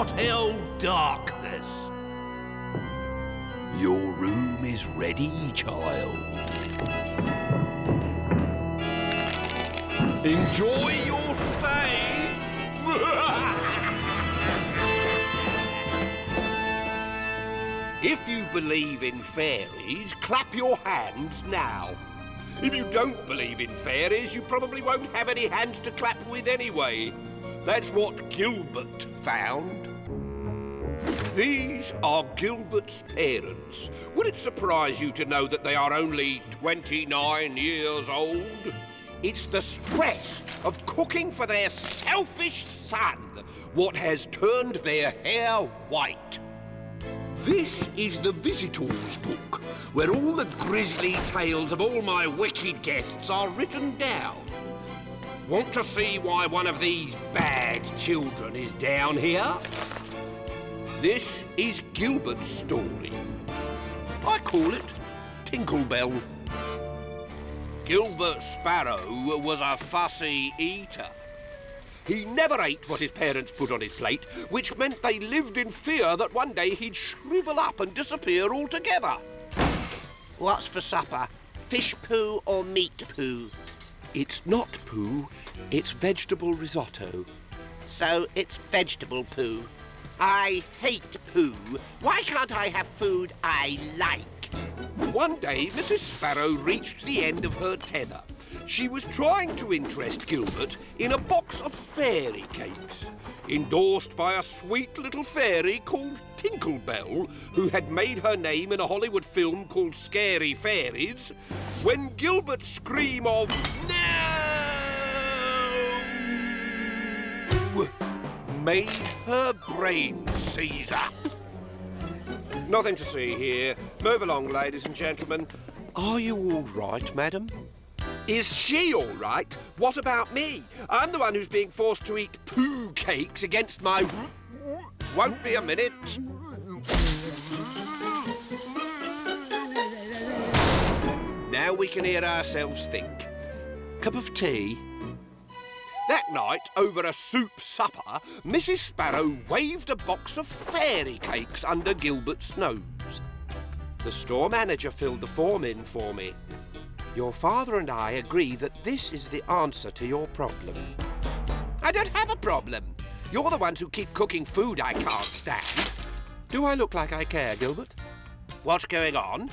what hell darkness. Your room is ready, child. Enjoy your stay. If you believe in fairies, clap your hands now. If you don't believe in fairies, you probably won't have any hands to clap with anyway. That's what Gilbert found. These are Gilbert's parents. Would it surprise you to know that they are only 29 years old? It's the stress of cooking for their selfish son what has turned their hair white. This is the visitors book, where all the grisly tales of all my wicked guests are written down. Want to see why one of these bad children is down here? This is Gilbert's story. I call it Tinklebell. Gilbert Sparrow was a fussy eater. He never ate what his parents put on his plate, which meant they lived in fear that one day he'd shrivel up and disappear altogether. What's for supper? Fish poo or meat poo? It's not poo, it's vegetable risotto. So it's vegetable poo. I hate poo. Why can't I have food I like? One day, Mrs. Sparrow reached the end of her tether. She was trying to interest Gilbert in a box of fairy cakes, endorsed by a sweet little fairy called Tinklebell, who had made her name in a Hollywood film called Scary Fairies, when Gilbert's scream of "No!" made her brain seize up. Nothing to see here. Move along, ladies and gentlemen. Are you all right, madam? Is she all right? What about me? I'm the one who's being forced to eat poo cakes against my... Won't be a minute. Now we can hear ourselves think. Cup of tea? That night, over a soup supper, Mrs. Sparrow waved a box of fairy cakes under Gilbert's nose. The store manager filled the form in for me. Your father and I agree that this is the answer to your problem. I don't have a problem. You're the ones who keep cooking food I can't stand. Do I look like I care, Gilbert? What's going on?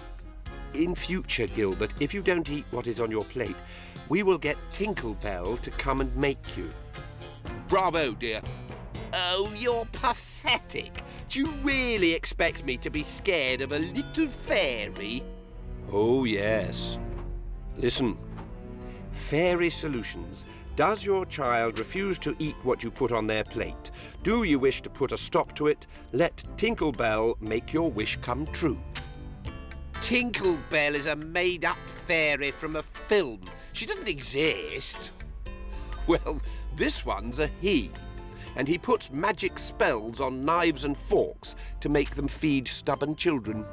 In future, Gilbert, if you don't eat what is on your plate, we will get Tinklebell to come and make you. Bravo, dear. Oh, you're pathetic. Do you really expect me to be scared of a little fairy? Oh, yes. Listen. Fairy Solutions. Does your child refuse to eat what you put on their plate? Do you wish to put a stop to it? Let Tinklebell make your wish come true. Tinklebell is a made-up fairy from a film. She doesn't exist. Well, this one's a he, and he puts magic spells on knives and forks to make them feed stubborn children.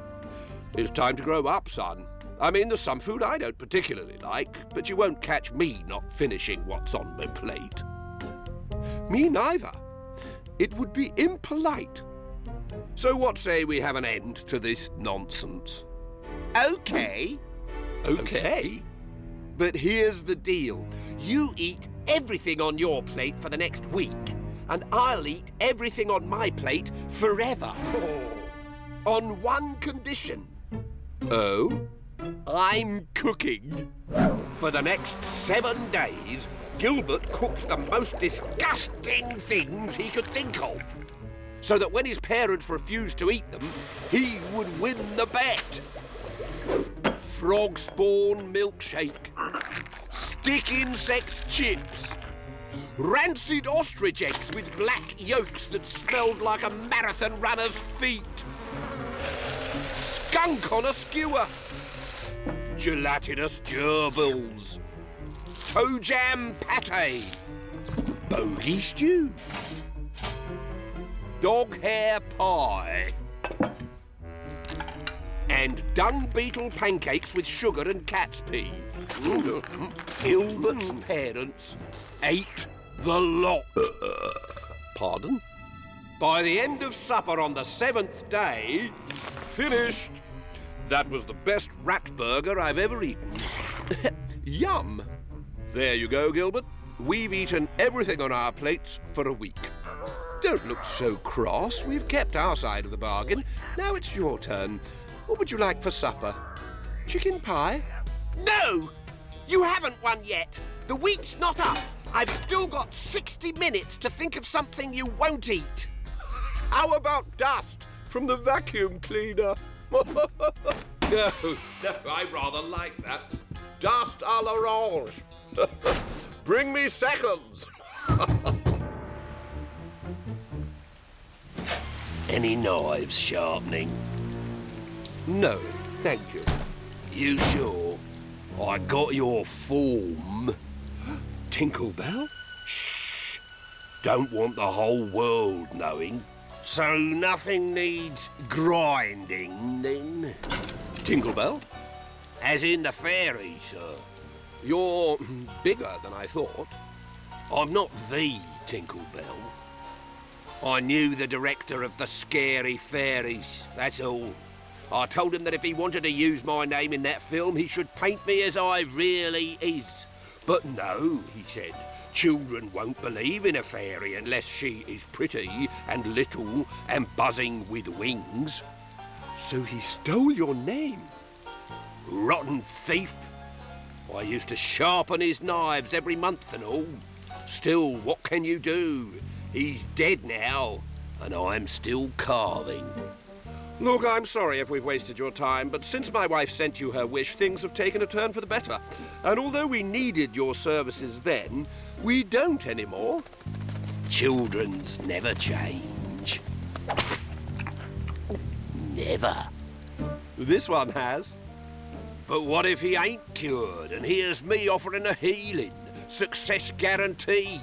It's time to grow up, son. I mean, there's some food I don't particularly like, but you won't catch me not finishing what's on my plate. Me neither. It would be impolite. So what say we have an end to this nonsense? Okay. Okay? But here's the deal. You eat everything on your plate for the next week, and I'll eat everything on my plate forever. On one condition. Oh? I'm cooking. For the next 7 days, Gilbert cooked the most disgusting things he could think of, so that when his parents refused to eat them, he would win the bet. Frog spawn milkshake, stick insect chips, rancid ostrich eggs with black yolks that smelled like a marathon runner's feet, skunk on a skewer, gelatinous gerbils, toe jam pate, bogey stew, dog hair pie, and dung beetle pancakes with sugar and cat's pee. Gilbert's parents ate the lot. Pardon? By the end of supper on the 7th day, finished. That was the best rat burger I've ever eaten. Yum. There you go, Gilbert. We've eaten everything on our plates for a week. Don't look so cross. We've kept our side of the bargain. Now it's your turn. What would you like for supper? Chicken pie? No! You haven't won yet. The week's not up. I've still got 60 minutes to think of something you won't eat. How about dust from the vacuum cleaner? No, I rather like that. Dust à l'orange. Bring me seconds. Any knives sharpening? No, thank you. You sure? I got your form. Tinklebell? Shh! Don't want the whole world knowing. So nothing needs grinding, then? Tinklebell? As in the fairy, sir. You're bigger than I thought. I'm not the Tinklebell. I knew the director of the Scary Fairies, that's all. I told him that if he wanted to use my name in that film, he should paint me as I really is. But no, he said, children won't believe in a fairy unless she is pretty and little and buzzing with wings. So he stole your name? Rotten thief. I used to sharpen his knives every month and all. Still, what can you do? He's dead now, and I'm still carving. Look, I'm sorry if we've wasted your time, but since my wife sent you her wish, things have taken a turn for the better. And although we needed your services then, we don't anymore. Children's never change. Never. This one has. But what if he ain't cured, and here's me offering a healing? Success guaranteed.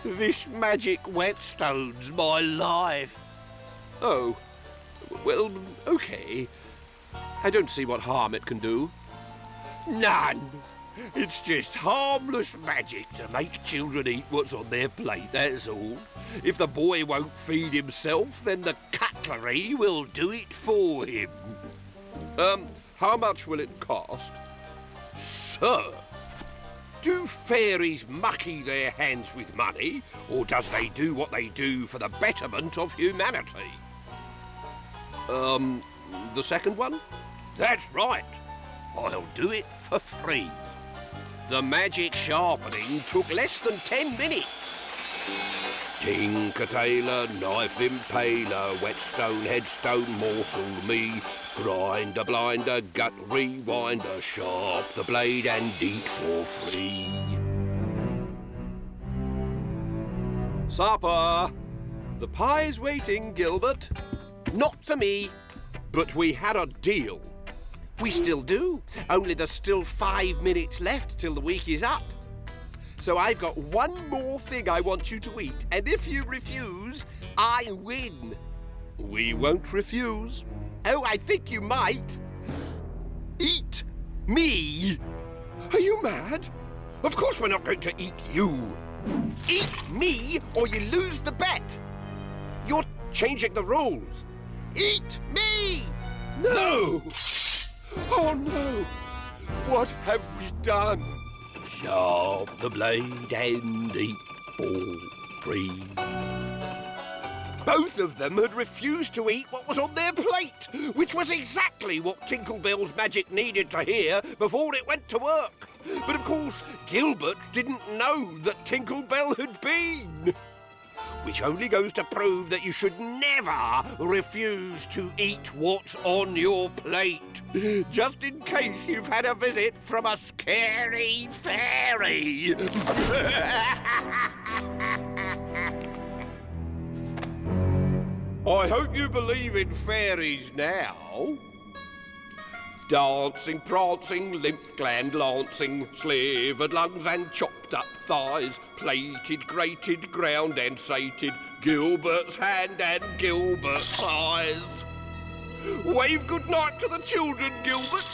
This magic whetstone's my life. Oh. Well, okay. I don't see what harm it can do. None. It's just harmless magic to make children eat what's on their plate, that's all. If the boy won't feed himself, then the cutlery will do it for him. How much will it cost? Sir, do fairies mucky their hands with money, or does they do what they do for the betterment of humanity? The second one? That's right. I'll do it for free. The magic sharpening took less than 10 minutes. Tinker-tailor, knife impaler, whetstone, headstone, morsel me, grinder, blinder, gut rewinder, sharp the blade and eat for free. Supper! The pie's waiting, Gilbert. Not for me. But we had a deal. We still do, only there's still 5 minutes left till the week is up. So I've got one more thing I want you to eat, and if you refuse, I win. We won't refuse. Oh, I think you might. Eat me? Are you mad? Of course we're not going to eat you. Eat me or you lose the bet. You're changing the rules. Eat me! No! Oh, no! What have we done? Sharp the blade and eat for free. Both of them had refused to eat what was on their plate, which was exactly what Tinklebell's magic needed to hear before it went to work. But of course, Gilbert didn't know that Tinklebell had been. Which only goes to prove that you should never refuse to eat what's on your plate, just in case you've had a visit from a scary fairy. I hope you believe in fairies now. Dancing, prancing, lymph gland lancing, slivered lungs and chopped up thighs, plated, grated, ground and sated, Gilbert's hand and Gilbert's eyes. Wave good night to the children, Gilbert.